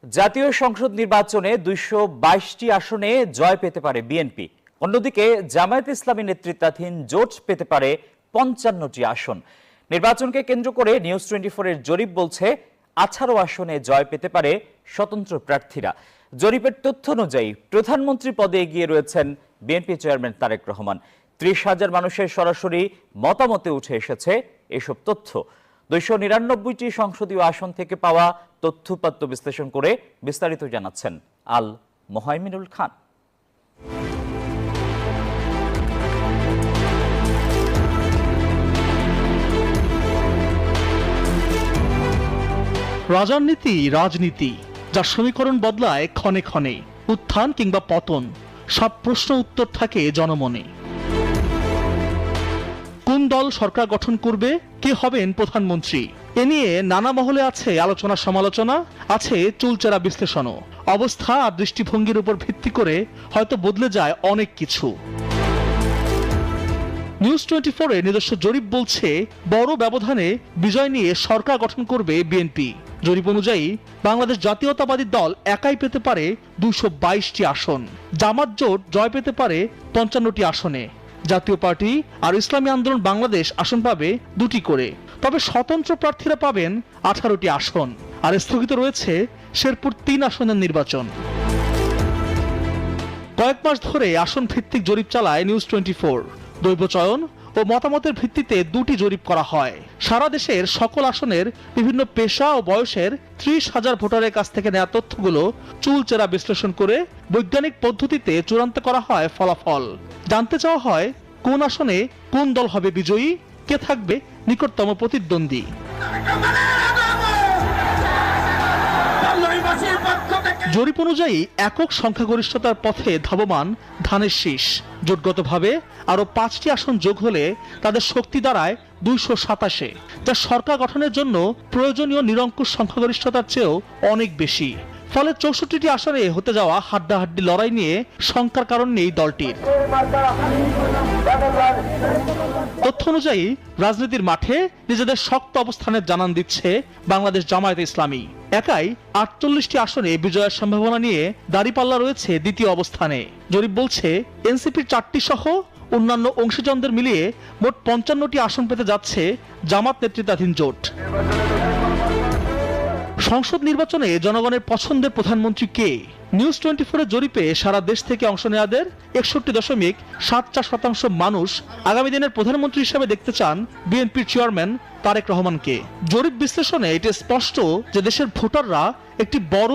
জাতীয় সংসদ নির্বাচনে ২২২টি আসনে জয় পেতে পারে বিএনপি। অন্যদিকে জামায়াত ইসলামী নেতৃত্বাধীন জোট পেতে পারে ৫৫টি আসন। নির্বাচনকে কেন্দ্র করে নিউজ 24 এর জরিপ বলছে ১৮ আসনে জয় পেতে পারে স্বতন্ত্র প্রার্থীরা। জরিপের তথ্য অনুযায়ী প্রধানমন্ত্রী পদে এগিয়ে রয়েছেন বিএনপি চেয়ারম্যান তারেক রহমান। ৩০,০০০ মানুষের সরাসরি মতামতে উঠে এসেছে এসব তথ্য। ২৯৯টি সংসদীয় আসন থেকে পাওয়া তথ্যপাত্র বিশ্লেষণ করে বিস্তারিত জানাচ্ছেন আল মোহাইমিনুল খান। রাজনীতি রাজনীতি, যার সমীকরণ বদলায় ক্ষণে ক্ষণে, উত্থান কিংবা পতন, সব প্রশ্ন উত্তর থাকে জনমনে। কোন দল সরকার গঠন করবে, কে হবেন প্রধানমন্ত্রী, এ নিয়ে নানা মহলে আছে আলোচনা সমালোচনা, আছে চুলচেরা বিশ্লেষণও। অবস্থা আর দৃষ্টিভঙ্গির উপর ভিত্তি করে হয়তো বদলে যায় অনেক কিছু। নিউজ 24 এর নিজস্ব জরিপ বলছে বড় ব্যবধানে বিজয় নিয়ে সরকার গঠন করবে বিএনপি। জরিপ অনুযায়ী বাংলাদেশ জাতীয়তাবাদী দল একাই পেতে পারে ২২২টি আসন। জামাত জোট জয় পেতে পারে ৫৫টি আসনে। জাতীয় পার্টি আর ইসলামী আন্দোলন বাংলাদেশ আসন পাবে ২টি করে। তবে স্বতন্ত্র প্রার্থীরা পাবেন ১৮টি আসন। আর স্থগিত রয়েছে শেরপুর ৩ আসনের নির্বাচন। কয়েক মাস ধরে আসন ভিত্তিক জরিপ চালায় নিউজ 24। দৈব চয়ন ও মতামতের ভিত্তিতে ২টি জরিপ করা হয়। সারা দেশের সকল আসনের বিভিন্ন পেশা ও বয়সের ৩০,০০০ ভোটারের কাছ থেকে নেওয়া তথ্যগুলো চুলচেরা বিশ্লেষণ করে বৈজ্ঞানিক পদ্ধতিতে চূড়ান্ত করা হয় ফলাফল। জানতে চাওয়া হয় কোন আসনে কোন দল হবে বিজয়ী, কে থাকবে নিকটতম প্রতিদ্বন্দ্বী। জরিপ অনুযায়ী একক সংখ্যাগরিষ্ঠতার পথে ধাবমান ধানের শীষ। জোটগতভাবে আরো ৫টি আসন যোগ হলে তাদের শক্তি দাঁড়ায় ২২৭, যা সরকার গঠনের জন্য প্রয়োজনীয় নিরঙ্কুশ সংখ্যাগরিষ্ঠতার চেয়েও অনেক বেশি। ফলে ৬৪টি আসনে হতে যাওয়া হাড্ডাহাড্ডি লড়াই নিয়ে শঙ্কার কারণ নেই দলটির। তথ্য অনুযায়ী রাজনীতির মাঠে নিজেদের শক্ত অবস্থানের জানান দিচ্ছে বাংলাদেশ জামায়াত ইসলামী। একাই ৪৮টি আসনে বিজয়ের সম্ভাবনা নিয়ে দাঁড়িপাল্লা রয়েছে দ্বিতীয় অবস্থানে। জরিপ বলছে এনসিপির ৪টি সহ অন্যান্য অংশীজনদের মিলিয়ে মোট ৫৫টি আসন পেতে যাচ্ছে জামাত নেতৃত্বাধীন জোট। সংসদ নির্বাচনে জনগণের পছন্দের প্রধানমন্ত্রী কে? নিউজ 24 এর জরিপে সারা দেশ থেকে অংশ নেওয়াদের ৬১.৭৪% মানুষ আগামী দিনের প্রধানমন্ত্রী হিসেবে দেখতে চান বিএনপির চেয়ারম্যান তারেক রহমানকে। জরিপ বিশ্লেষণে এটি স্পষ্ট যে দেশের ভোটাররা একটি বড়